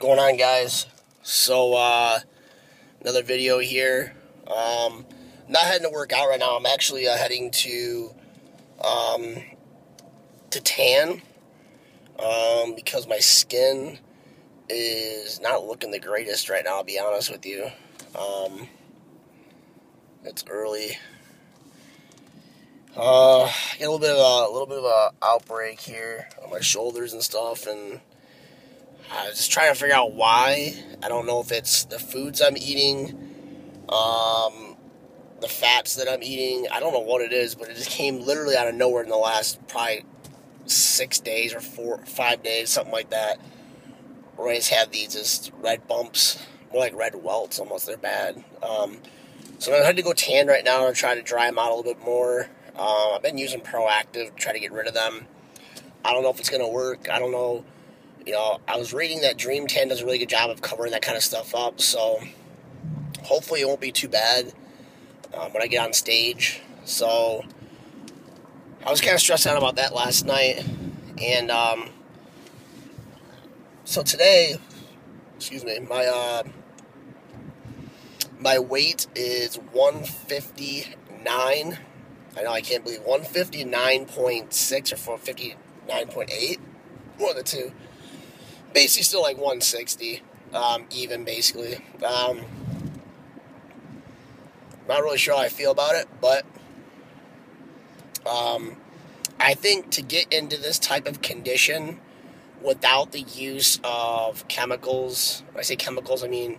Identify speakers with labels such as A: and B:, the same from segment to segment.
A: Going on, guys? So another video here. Not heading to work out right now. I'm actually heading to tan because my skin is not looking the greatest right now, I'll be honest with you. It's early. Got a little bit of a outbreak here on my shoulders and stuff, and I was just trying to figure out why. I don't know if it's the foods I'm eating, the fats that I'm eating. I don't know what it is, but it just came literally out of nowhere in the last probably 6 days or 4 or 5 days, something like that. Where I just had these just red bumps, more like red welts almost. They're bad. So I'm going to go tan right now and try to dry them out a little bit more. I've been using Proactive to try to get rid of them. I don't know if it's going to work. I don't know. You know, I was reading that Dream Tan does a really good job of covering that kind of stuff up, so hopefully it won't be too bad when I get on stage. So I was kind of stressed out about that last night, and so today, my weight is 159. I know, I can't believe 159.6 or 159.8. One of the two. Basically still like 160, even basically. Not really sure how I feel about it, but I think to get into this type of condition without the use of chemicals, when I say chemicals, I mean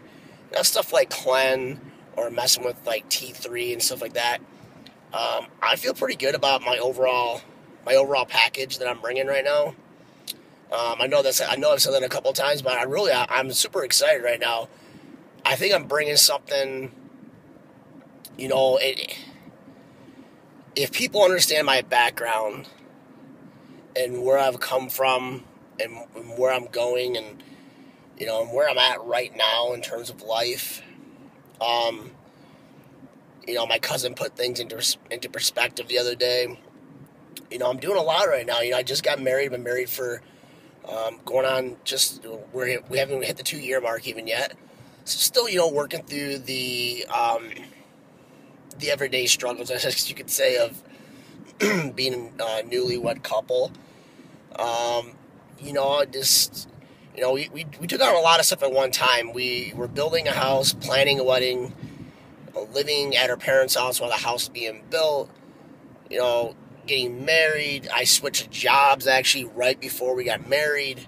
A: stuff like Clen or messing with like T3 and stuff like that. I feel pretty good about my overall package that I'm bringing right now. I know I've said that a couple of times, but I'm super excited right now. I think I'm bringing something, if people understand my background and where I've come from and where I'm going and, and where I'm at right now in terms of life, my cousin put things into perspective the other day. I'm doing a lot right now. I just got married. I've been married for going on we haven't hit the 2-year mark even yet. So still, working through the everyday struggles, I guess you could say, of being a newlywed couple. We took on a lot of stuff at one time. We were building a house, planning a wedding, living at our parents' house while the house was being built, getting married. I switched jobs actually right before we got married.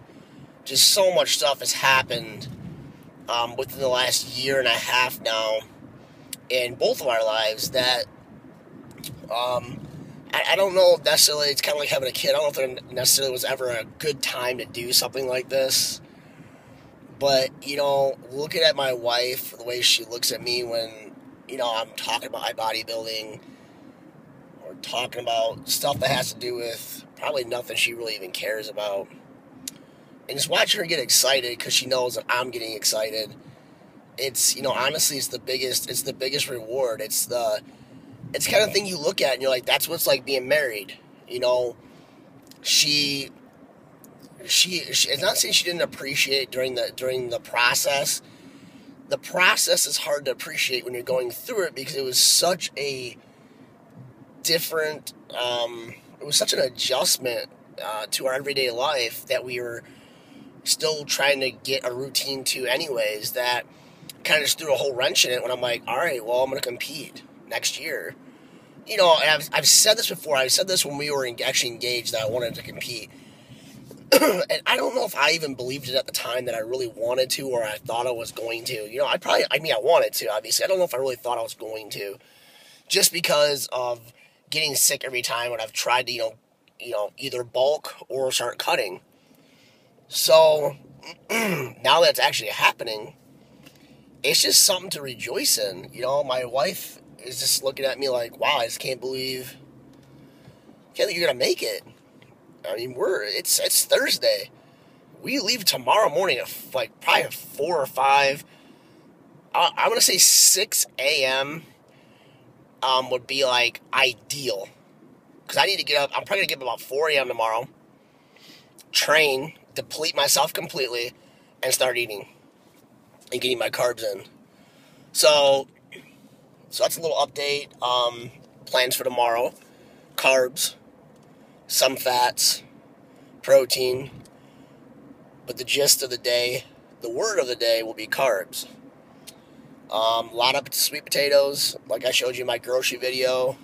A: Just so much stuff has happened within the last year and a half now in both of our lives that I don't know necessarily. It's kind of like having a kid. I don't know if there necessarily was ever a good time to do something like this. But, looking at my wife, the way she looks at me when, I'm talking about my bodybuilding or talking about stuff that has to do with probably nothing she really even cares about. And just watching her get excited because she knows that I'm getting excited. It's, honestly, it's the biggest reward. It's the kind of thing you look at and you're like, that's what it's like being married. She it's not saying she didn't appreciate during the process. The process is hard to appreciate when you're going through it because it was such a different, it was such an adjustment to our everyday life that we were still trying to get a routine to anyways, that kind of just threw a whole wrench in it when I'm like, all right, well, I'm going to compete next year. And I've said this before. I said this when we were actually engaged that I wanted to compete. And I don't know if I even believed it at the time that I really wanted to or I thought I was going to. I wanted to, obviously. I don't know if I really thought I was going to. Just because of getting sick every time when I've tried to, either bulk or start cutting. So, now that it's actually happening, it's just something to rejoice in. My wife is just looking at me like, wow, I just can't believe you're going to make it. I mean, it's Thursday. We leave tomorrow morning at probably 4 or 5. I'm going to say 6 a.m. Would be like ideal. Because I need to get up. I'm probably going to get up about 4 a.m. tomorrow. Train, deplete myself completely. and start eating and getting my carbs in. So that's a little update. Plans for tomorrow: carbs, some fats, protein. But the gist of the day, the word of the day, will be carbs. A lot of sweet potatoes, like I showed you in my grocery video.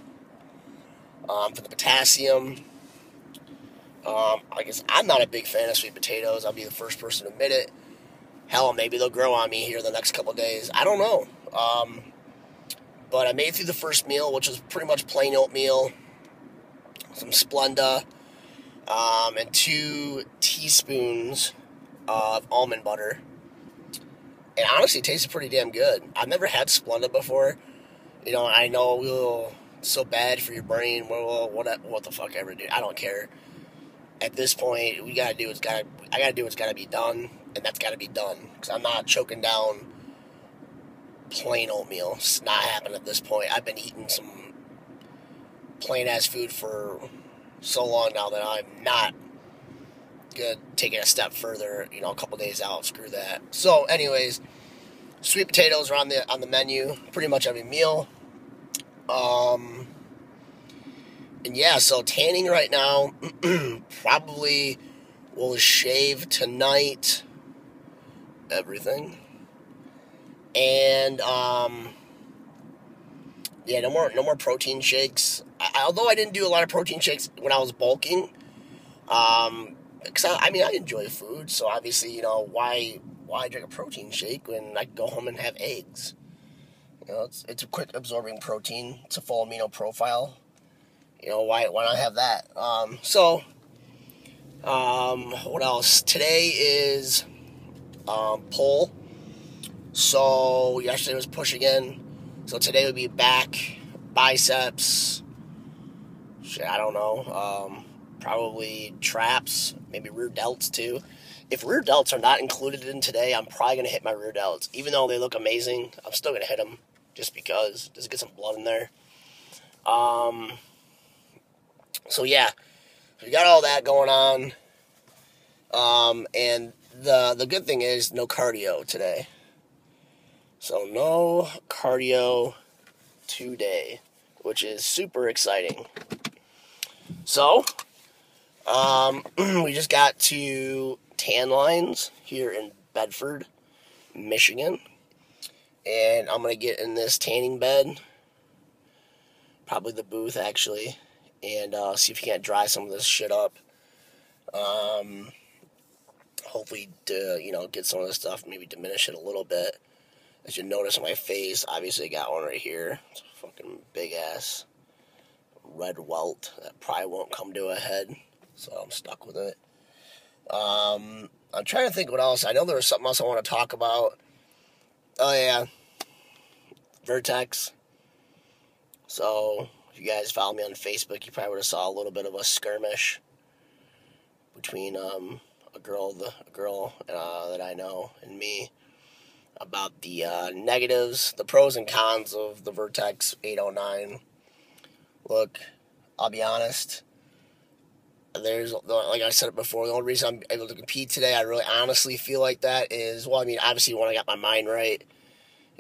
A: For the potassium. I guess I'm not a big fan of sweet potatoes. I'll be the first person to admit it. Hell, maybe they'll grow on me here the next couple of days. I don't know. But I made it through the first meal, which was pretty much plain oatmeal, some Splenda, and 2 teaspoons of almond butter. And honestly, it tasted pretty damn good. I've never had Splenda before. You know, I know it's so bad for your brain. Well, what the fuck ever, dude. I don't care. At this point, I gotta do what's gotta be done, and that's gotta be done. Because I'm not choking down plain oatmeal. It's not happening at this point. I've been eating some plain ass food for so long now that I'm not good taking a step further, you know, a couple days out. Screw that. So anyways, sweet potatoes are on the menu pretty much every meal. And yeah, so tanning right now, probably will shave tonight, everything. And, yeah, no more protein shakes. Although I didn't do a lot of protein shakes when I was bulking, because I enjoy food, so obviously, you know, why drink a protein shake when I can go home and have eggs? You know, it's a quick absorbing protein. It's a full amino profile. You know, why not have that? What else? Today is pull. So yesterday was push again. So today would be back, biceps. Shit, I don't know. Probably traps, maybe rear delts too. If rear delts are not included in today, I'm probably going to hit my rear delts. Even though they look amazing, I'm still going to hit them just because. Just get some blood in there. So yeah, we got all that going on. And the good thing is no cardio today. So no cardio today, which is super exciting. So, we just got to Tan Lines here in Bedford, Michigan. And I'm going to get in this tanning bed, probably the booth actually, and see if we can't dry some of this shit up. Hopefully to, get some of this stuff, maybe diminish it a little bit. As you notice on my face, obviously I got one right here. It's a fucking big-ass red welt that probably won't come to a head, so I'm stuck with it. I'm trying to think what else. I know there was something else I want to talk about. Oh, yeah. Vertex. So, if you guys follow me on Facebook, you probably would have saw a little bit of a skirmish between a girl that I know and me about the negatives, the pros and cons of the Vertex 809. Look, I'll be honest. Like I said it before, the only reason I'm able to compete today, I really honestly feel like that is, obviously when I got my mind right.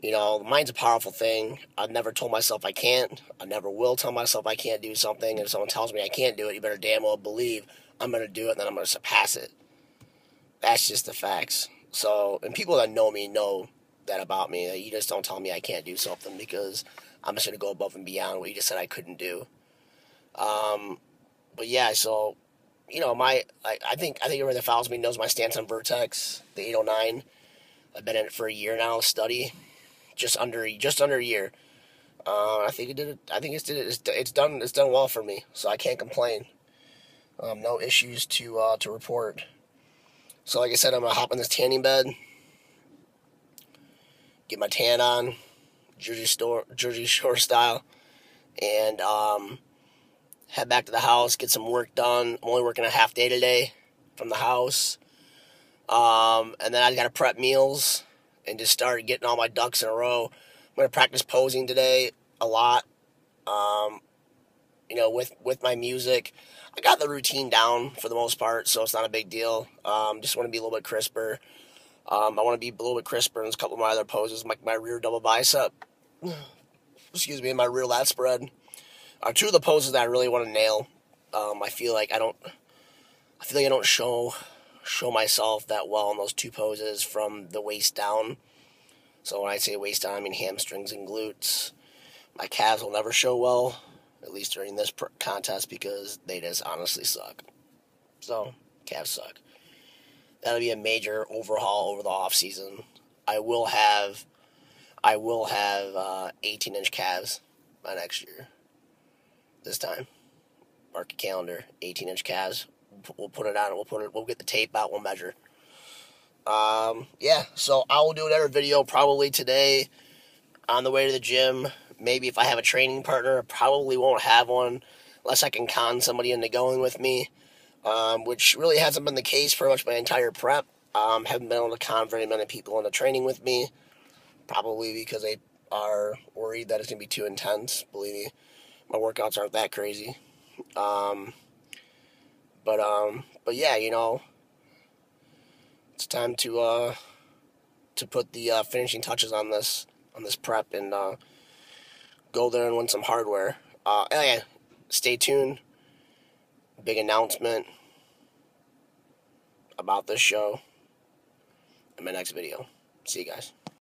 A: You know, the mind's a powerful thing. I've never told myself I can't. I never will tell myself I can't do something. And if someone tells me I can't do it, you better damn well believe I'm going to do it, and then I'm going to surpass it. That's just the facts. So, and people that know me know that about me. That you just don't tell me I can't do something because I'm just going to go above and beyond what you just said I couldn't do. But yeah, so, I think everyone that follows me knows my stance on Vertex, the 809. I've been in it for a year now, study. Just under a year. I think it did it. I think it's done well for me, so I can't complain. No issues to report. So like I said, I'm gonna hop in this tanning bed, get my tan on, Jersey Shore style, and head back to the house, get some work done. I'm only working a half day today from the house, and then I gotta prep meals and just start getting all my ducks in a row. I'm gonna practice posing today a lot. With my music. I got the routine down for the most part, so it's not a big deal. Just want to be a little bit crisper. I want to be a little bit crisper in a couple of my other poses, like my rear double bicep, excuse me, and my rear lat spread are two of the poses that I really want to nail. I feel like I don't show myself that well in those two poses from the waist down. So when I say waist down, I mean hamstrings and glutes. My calves will never show well, at least during this contest, because they just honestly suck. So, calves suck. That'll be a major overhaul over the off season. I will have 18-inch calves by next year. This time, mark your calendar. 18-inch calves. We'll put it on. We'll get the tape out. We'll measure. Yeah. So I will do another video probably today on the way to the gym. Maybe if I have a training partner, I probably won't have one unless I can con somebody into going with me. Which really hasn't been the case for much my entire prep. Haven't been able to con very many people into training with me, probably because they are worried that it's going to be too intense. Believe me, my workouts aren't that crazy. But yeah, you know, it's time to put the finishing touches on this prep and go there and win some hardware. Anyway, stay tuned. Big announcement about this show in my next video. See you guys.